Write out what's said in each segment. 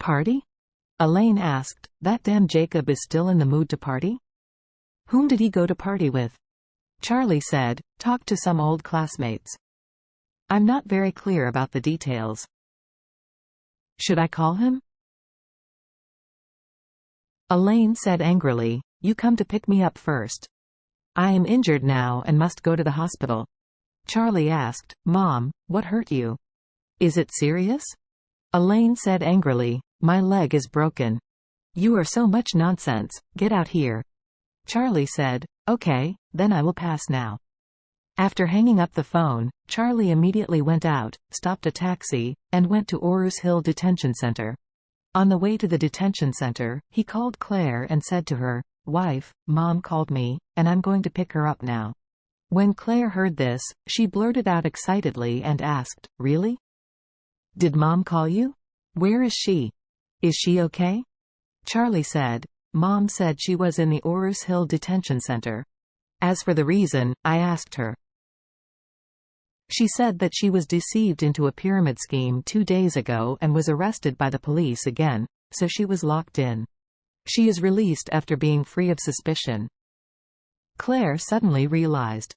Party? Elaine asked. That damn Jacob is still in the mood to party? Whom did he go to party with? Charlie said, talk to some old classmates. I'm not very clear about the details. Should I call him? Elaine said angrily, you come to pick me up first. I am injured now and must go to the hospital. Charlie asked, Mom, what hurt you? Is it serious? Elaine said angrily, my leg is broken. You are so much nonsense, get out here. Charlie said, okay, then I will pass now. After hanging up the phone, Charlie immediately went out, stopped a taxi, and went to Orus Hill Detention Center. On the way to the detention center, he called Claire and said to her, Wife, Mom called me, and I'm going to pick her up now. When Claire heard this, she blurted out excitedly and asked, Really? Did Mom call you? Where is she? Is she okay? Charlie said, Mom said she was in the Orus Hill Detention Center. As for the reason, I asked her. She said that she was deceived into a pyramid scheme 2 days ago and was arrested by the police again, so she was locked in. She is released after being free of suspicion. Claire suddenly realized.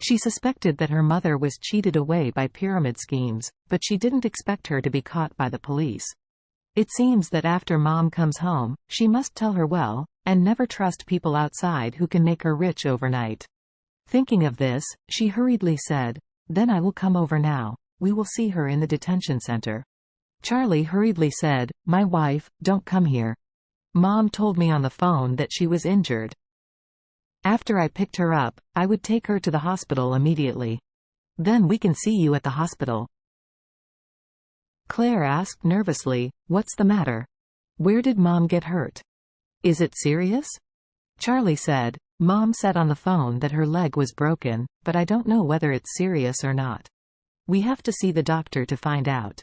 She suspected that her mother was cheated away by pyramid schemes, but she didn't expect her to be caught by the police. It seems that after Mom comes home, she must tell her well, and never trust people outside who can make her rich overnight. Thinking of this, she hurriedly said, Then I will come over now. We will see her in the detention center. Charlie hurriedly said, My wife, don't come here. Mom told me on the phone that she was injured. After I picked her up, I would take her to the hospital immediately. Then we can see you at the hospital. Claire asked nervously, What's the matter? Where did Mom get hurt? Is it serious? Charlie said, Mom said on the phone that her leg was broken, but I don't know whether it's serious or not. We have to see the doctor to find out.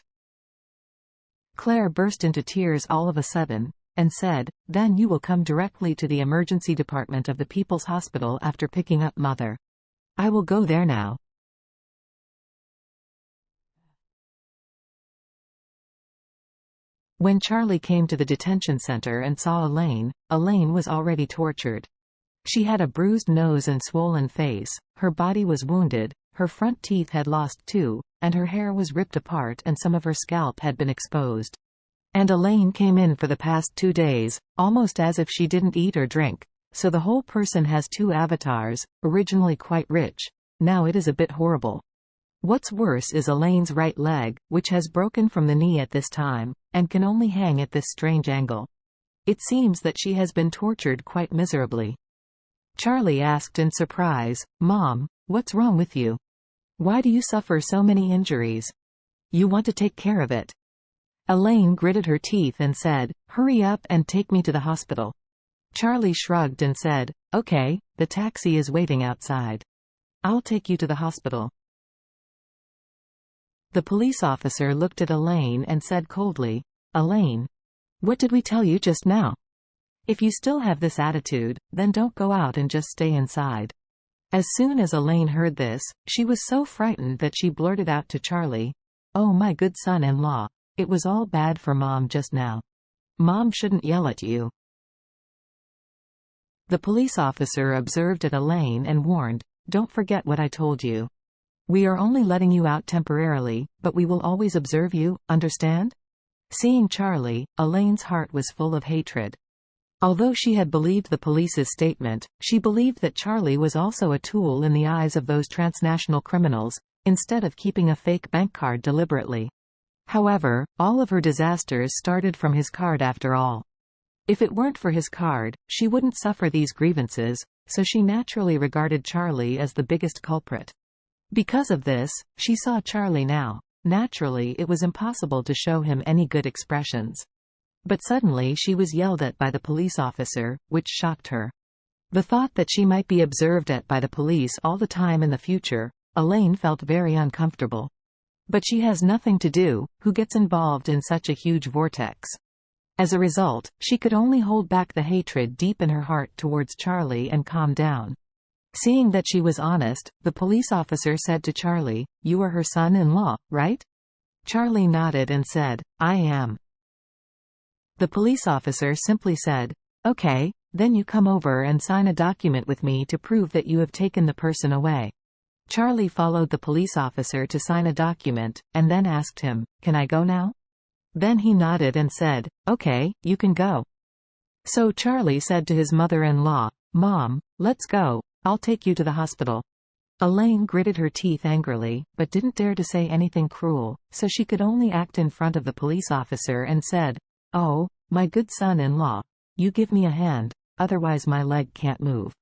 Claire burst into tears all of a sudden, and said, Then you will come directly to the emergency department of the People's Hospital after picking up Mother. I will go there now. When Charlie came to the detention center and saw Elaine, Elaine was already tortured. She had a bruised nose and swollen face, her body was wounded, her front teeth had lost 2, and her hair was ripped apart and some of her scalp had been exposed. And Elaine came in for the past 2 days, almost as if she didn't eat or drink, so the whole person has 2 avatars, originally quite rich. Now it is a bit horrible. What's worse is Elaine's right leg, which has broken from the knee at this time, and can only hang at this strange angle. It seems that she has been tortured quite miserably. Charlie asked in surprise, Mom, what's wrong with you? Why do you suffer so many injuries? You want to take care of it. Elaine gritted her teeth and said, Hurry up and take me to the hospital. Charlie shrugged and said, Okay, the taxi is waiting outside. I'll take you to the hospital. The police officer looked at Elaine and said coldly, Elaine, what did we tell you just now? If you still have this attitude, then don't go out and just stay inside. As soon as Elaine heard this, she was so frightened that she blurted out to Charlie, Oh my good son-in-law, it was all bad for Mom just now. Mom shouldn't yell at you. The police officer observed at Elaine and warned, Don't forget what I told you. We are only letting you out temporarily, but we will always observe you, understand? Seeing Charlie, Elaine's heart was full of hatred. Although she had believed the police's statement, she believed that Charlie was also a tool in the eyes of those transnational criminals, instead of keeping a fake bank card deliberately. However, all of her disasters started from his card after all. If it weren't for his card, she wouldn't suffer these grievances, so she naturally regarded Charlie as the biggest culprit. Because of this, she saw Charlie now. Naturally, it was impossible to show him any good expressions. But suddenly she was yelled at by the police officer, which shocked her. The thought that she might be observed at by the police all the time in the future, Elaine felt very uncomfortable. But she has nothing to do, who gets involved in such a huge vortex? As a result, she could only hold back the hatred deep in her heart towards Charlie and calm down. Seeing that she was honest, the police officer said to Charlie, You are her son-in-law, right? Charlie nodded and said, I am. The police officer simply said, Okay, then you come over and sign a document with me to prove that you have taken the person away. Charlie followed the police officer to sign a document, and then asked him, Can I go now? Then he nodded and said, Okay, you can go. So Charlie said to his mother-in-law, Mom, let's go, I'll take you to the hospital. Elaine gritted her teeth angrily, but didn't dare to say anything cruel, so she could only act in front of the police officer and said, Oh, my good son-in-law, you give me a hand, otherwise my leg can't move.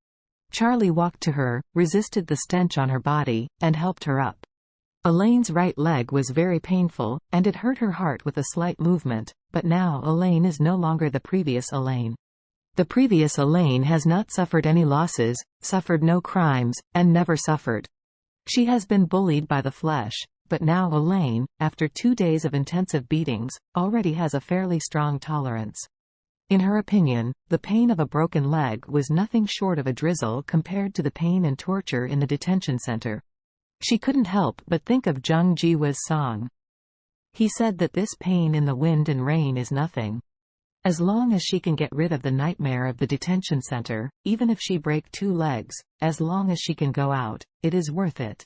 Charlie walked to her, resisted the stench on her body, and helped her up. Elaine's right leg was very painful, and it hurt her heart with a slight movement, but now Elaine is no longer the previous Elaine. The previous Elaine has not suffered any losses, suffered no crimes, and never suffered. She has been bullied by the flesh, but now Elaine, after 2 days of intensive beatings, already has a fairly strong tolerance. In her opinion, the pain of a broken leg was nothing short of a drizzle compared to the pain and torture in the detention center. She couldn't help but think of Jung Ji-hwa's song. He said that this pain in the wind and rain is nothing. As long as she can get rid of the nightmare of the detention center, even if she break 2 legs, as long as she can go out, it is worth it.